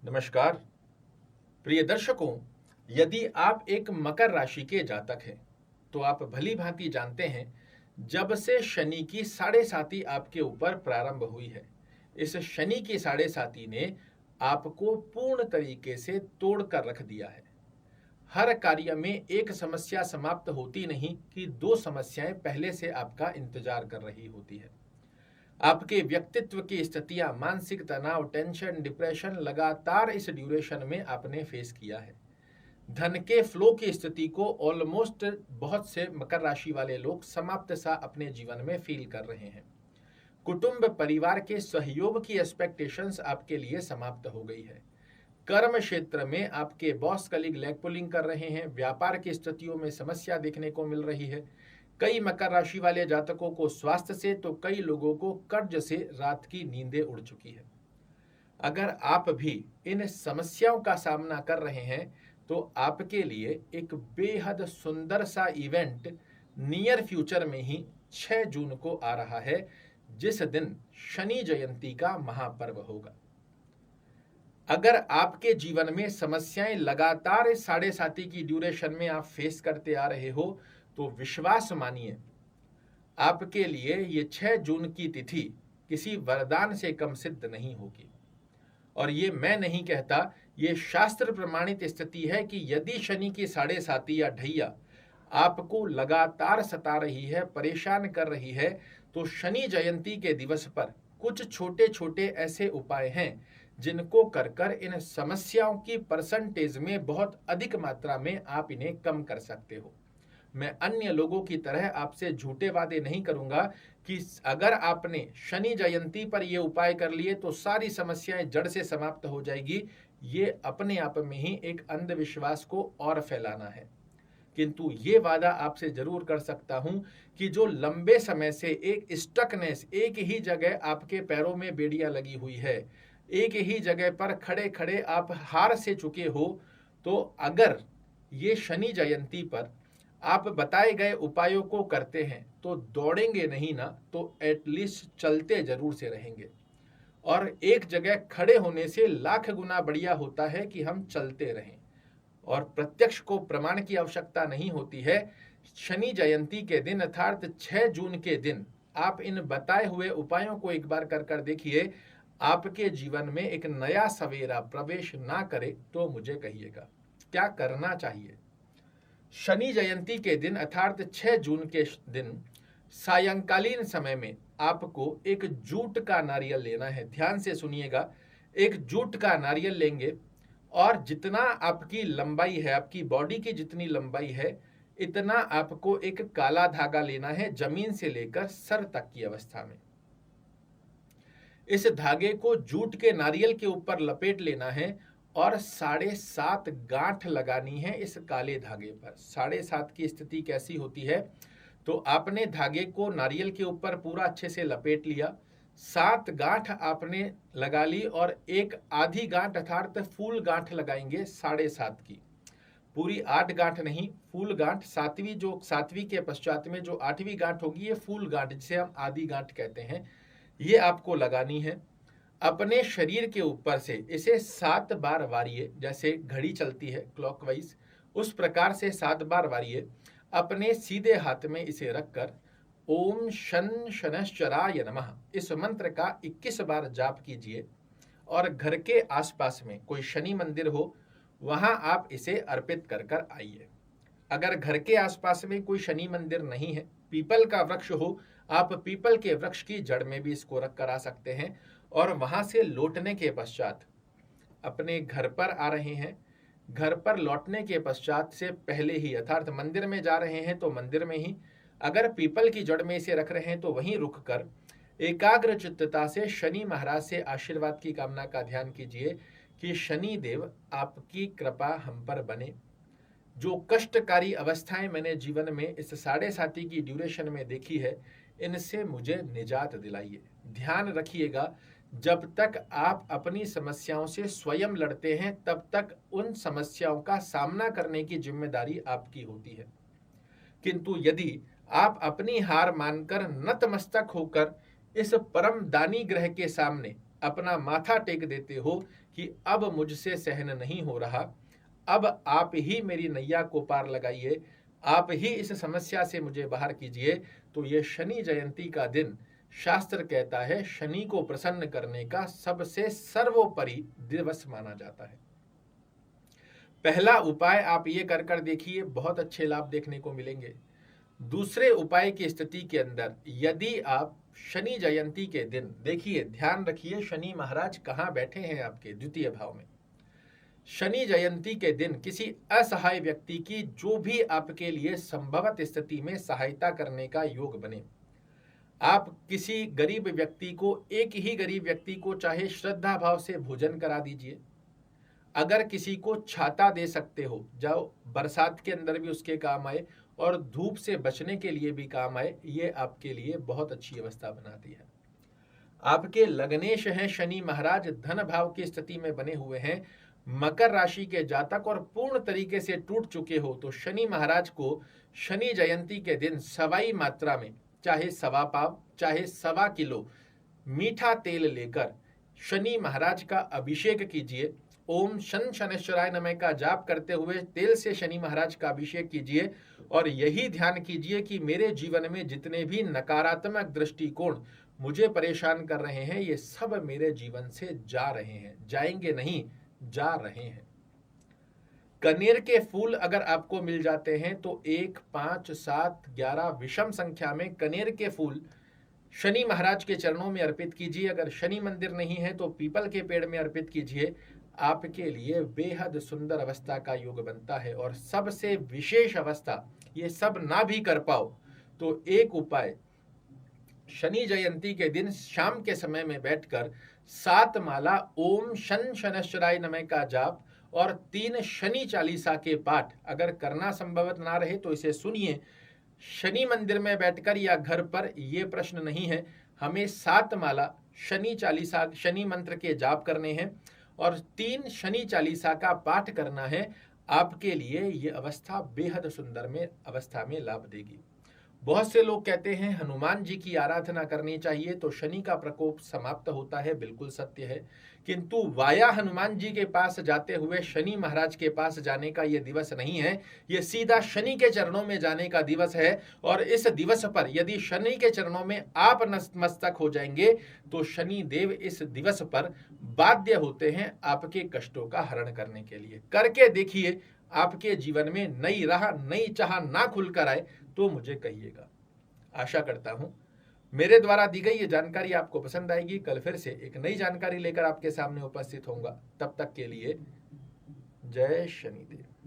नमस्कार प्रिय दर्शकों। यदि आप एक मकर राशि के जातक हैं तो आप भली भांति जानते हैं जब से शनि की साढ़े साती आपके ऊपर प्रारंभ हुई है, इस शनि की साढ़े साती ने आपको पूर्ण तरीके से तोड़ कर रख दिया है। हर कार्य में एक समस्या समाप्त होती नहीं कि दो समस्याएं पहले से आपका इंतजार कर रही होती है। आपके व्यक्तित्व की स्थितियां, मानसिक तनाव, टेंशन, डिप्रेशन लगातार इस ड्यूरेशन में आपने फेस किया है। धन के फ्लो की स्थिति को ऑलमोस्ट बहुत से मकर राशि वाले लोग समाप्त सा अपने जीवन में फील कर रहे हैं। कुटुंब परिवार के सहयोग की एक्सपेक्टेशंस आपके लिए समाप्त हो गई है। कर्म क्षेत्र में आपके बॉस कलीग लेग पुलिंग कर रहे हैं। व्यापार की स्थितियों में समस्या देखने को मिल रही है। कई मकर राशि वाले जातकों को स्वास्थ्य से तो कई लोगों को कर्ज से रात की नींदें उड़ चुकी है। अगर आप भी इन समस्याओं का सामना कर रहे हैं तो आपके लिए एक बेहद सुंदर सा इवेंट नियर फ्यूचर में ही 6 जून को आ रहा है, जिस दिन शनि जयंती का महापर्व होगा। अगर आपके जीवन में समस्याएं लगातार साढ़े साती की ड्यूरेशन में आप फेस करते आ रहे हो तो विश्वास मानिए, आपके लिए ये 6 जून की तिथि किसी वरदान से कम सिद्ध नहीं होगी। और ये मैं नहीं कहता, ये शास्त्र प्रमाणित स्थिति है कि यदि शनि की साढ़े साती या ढैया आपको लगातार सता रही है, परेशान कर रही है, तो शनि जयंती के दिवस पर कुछ छोटे छोटे ऐसे उपाय हैं जिनको कर कर इन समस्याओं की परसेंटेज में बहुत अधिक मात्रा में आप इन्हें कम कर सकते हो। मैं अन्य लोगों की तरह आपसे झूठे वादे नहीं करूंगा कि अगर आपने शनि जयंती पर ये उपाय कर लिए तो सारी समस्याएं जड़ से समाप्त हो जाएगी। ये अपने आप में ही एक अंधविश्वास को और फैलाना है। किंतु ये वादा आपसे जरूर कर सकता हूं कि जो लंबे समय से एक स्टकनेस, एक ही जगह आपके पैरों में बेड़ियां लगी हुई है, एक ही जगह पर खड़े खड़े आप हार से चुके हो, तो अगर ये शनि जयंती पर आप बताए गए उपायों को करते हैं तो दौड़ेंगे नहीं ना तो एटलीस्ट चलते जरूर से रहेंगे। और एक जगह खड़े होने से लाख गुना बढ़िया होता है कि हम चलते रहें। और प्रत्यक्ष को प्रमाण की आवश्यकता नहीं होती है। शनि जयंती के दिन अर्थात 6 जून के दिन आप इन बताए हुए उपायों को एक बार कर देखिए। आपके जीवन में एक नया सवेरा प्रवेश ना करे तो मुझे कहिएगा क्या करना चाहिए। शनि जयंती के दिन अर्थात 6 जून के दिन सायंकालीन समय में आपको एक जूट का नारियल लेना है। ध्यान से सुनिएगा, एक जूट का नारियल लेंगे और जितना आपकी लंबाई है, आपकी बॉडी की जितनी लंबाई है, इतना आपको एक काला धागा लेना है, जमीन से लेकर सर तक की अवस्था में। इस धागे को जूट के नारियल के ऊपर लपेट लेना है और 7.5 गांठ लगानी है इस काले धागे पर। 7.5 की स्थिति कैसी होती है, तो आपने धागे को नारियल के ऊपर पूरा अच्छे से लपेट लिया, 7 गांठ आपने लगा ली और एक आधी गांठ अर्थात फूल गांठ लगाएंगे 7.5 की। पूरी 8 गांठ नहीं, फूल गांठ। सातवीं के पश्चात में जो 8वीं गांठ होगी ये फूल गांठ, जिसे हम आधी गांठ कहते हैं, ये आपको लगानी है। अपने शरीर के ऊपर से इसे 7 बार वारिए, जैसे घड़ी चलती है क्लॉकवाइज, उस प्रकार से 7 बार वारिए। अपने सीधे हाथ में इसे रखकर ओम शन शनश्चराय नमः इस मंत्र का 21 बार जाप कीजिए। और घर के आसपास में कोई शनि मंदिर हो, वहां आप इसे अर्पित कर आइए। अगर घर के आसपास में कोई शनि मंदिर नहीं है, पीपल का वृक्ष हो, आप पीपल के वृक्ष की जड़ में भी इसको रख कर आ सकते हैं। और वहां से लौटने के पश्चात अपने घर पर आ रहे हैं, घर पर लौटने के पश्चात से पहले ही अर्थात मंदिर में जा रहे हैं तो मंदिर में ही, अगर पीपल की जड़ में इसे रख रहे हैं तो वहीं रुककर एकाग्र चित्तता से शनि महाराज से आशीर्वाद की कामना का ध्यान कीजिए कि शनि देव आपकी कृपा हम पर बने। जो कष्टकारी अवस्थाएं मैंने जीवन में इस 7.5 की ड्यूरेशन में देखी है, इनसे मुझे निजात दिलाइए। ध्यान रखिएगा, जब तक आप अपनी समस्याओं से स्वयं लड़ते हैं तब तक उन समस्याओं का सामना करने की जिम्मेदारी आपकी होती है। किंतु यदि आप अपनी हार मानकर नतमस्तक होकर इस परम दानी ग्रह के सामने अपना माथा टेक देते हो कि अब मुझसे सहन नहीं हो रहा, अब आप ही मेरी नैया को पार लगाइए, आप ही इस समस्या से मुझे बाहर कीजिए, तो ये शनि जयंती का दिन शास्त्र कहता है शनि को प्रसन्न करने का सबसे सर्वोपरि दिवस माना जाता है। पहला उपाय आप ये कर देखिए, बहुत अच्छे लाभ देखने को मिलेंगे। दूसरे उपाय की स्थिति के अंदर यदि आप शनि जयंती के दिन, देखिए ध्यान रखिए शनि महाराज कहाँ बैठे हैं आपके द्वितीय भाव में। शनि जयंती के दिन किसी असहाय व्यक्ति की जो भी आपके लिए संभवत स्थिति में सहायता करने का योग बने, आप किसी गरीब व्यक्ति को, एक ही गरीब व्यक्ति को चाहे श्रद्धा भाव से भोजन करा दीजिए। अगर किसी को छाता दे सकते हो, जो बरसात के अंदर भी उसके काम आए और धूप से बचने के लिए भी काम आए, ये आपके लिए बहुत अच्छी अवस्था बनाती है। आपके लग्नेश हैं शनि महाराज, धन भाव की स्थिति में बने हुए हैं, मकर राशि के जातक और पूर्ण तरीके से टूट चुके हो, तो शनि महाराज को शनि जयंती के दिन सवाई मात्रा में, चाहे सवा पाव चाहे सवा किलो मीठा तेल लेकर शनि महाराज का अभिषेक कीजिए। ओम शन शनैश्वराय नमः का जाप करते हुए तेल से शनि महाराज का अभिषेक कीजिए और यही ध्यान कीजिए कि मेरे जीवन में जितने भी नकारात्मक दृष्टिकोण मुझे परेशान कर रहे हैं, ये सब मेरे जीवन से जा रहे हैं, जाएंगे नहीं, जा रहे हैं। कनेर के फूल अगर आपको मिल जाते हैं तो 1, 5, 7, 11 विषम संख्या में कनेर के फूल शनि महाराज के चरणों में अर्पित कीजिए। अगर शनि मंदिर नहीं है तो पीपल के पेड़ में अर्पित कीजिए। आपके लिए बेहद सुंदर अवस्था का योग बनता है। और सबसे विशेष अवस्था, ये सब ना भी कर पाओ तो एक उपाय, शनि जयंती के दिन शाम के समय में बैठकर 7 माला ओम शन शनैश्वराय नमः का जाप और 3 शनि चालीसा के पाठ अगर करना संभवत ना रहे तो इसे सुनिए। शनि मंदिर में बैठकर या घर पर, ये प्रश्न नहीं है, हमें 7 माला शनि चालीसा, शनि मंत्र के जाप करने हैं और 3 शनि चालीसा का पाठ करना है। आपके लिए ये अवस्था बेहद सुंदर में अवस्था में लाभ देगी। बहुत से लोग कहते हैं हनुमान जी की आराधना करनी चाहिए तो शनि का प्रकोप समाप्त होता है, बिल्कुल सत्य है, किंतु वाया हनुमान जी के पास जाते हुए शनि महाराज के पास जाने का ये दिवस नहीं है, ये सीधा शनि के चरणों में जाने का दिवस है। और इस दिवस पर यदि शनि के चरणों में आप नतमस्तक हो जाएंगे तो शनि देव इस दिवस पर बाध्य होते हैं आपके कष्टों का हरण करने के लिए। करके देखिए, आपके जीवन में नई राह, नई चाह ना खुलकर आए तो मुझे कहिएगा। आशा करता हूं मेरे द्वारा दी गई ये जानकारी आपको पसंद आएगी। कल फिर से एक नई जानकारी लेकर आपके सामने उपस्थित होऊंगा। तब तक के लिए जय शनिदेव।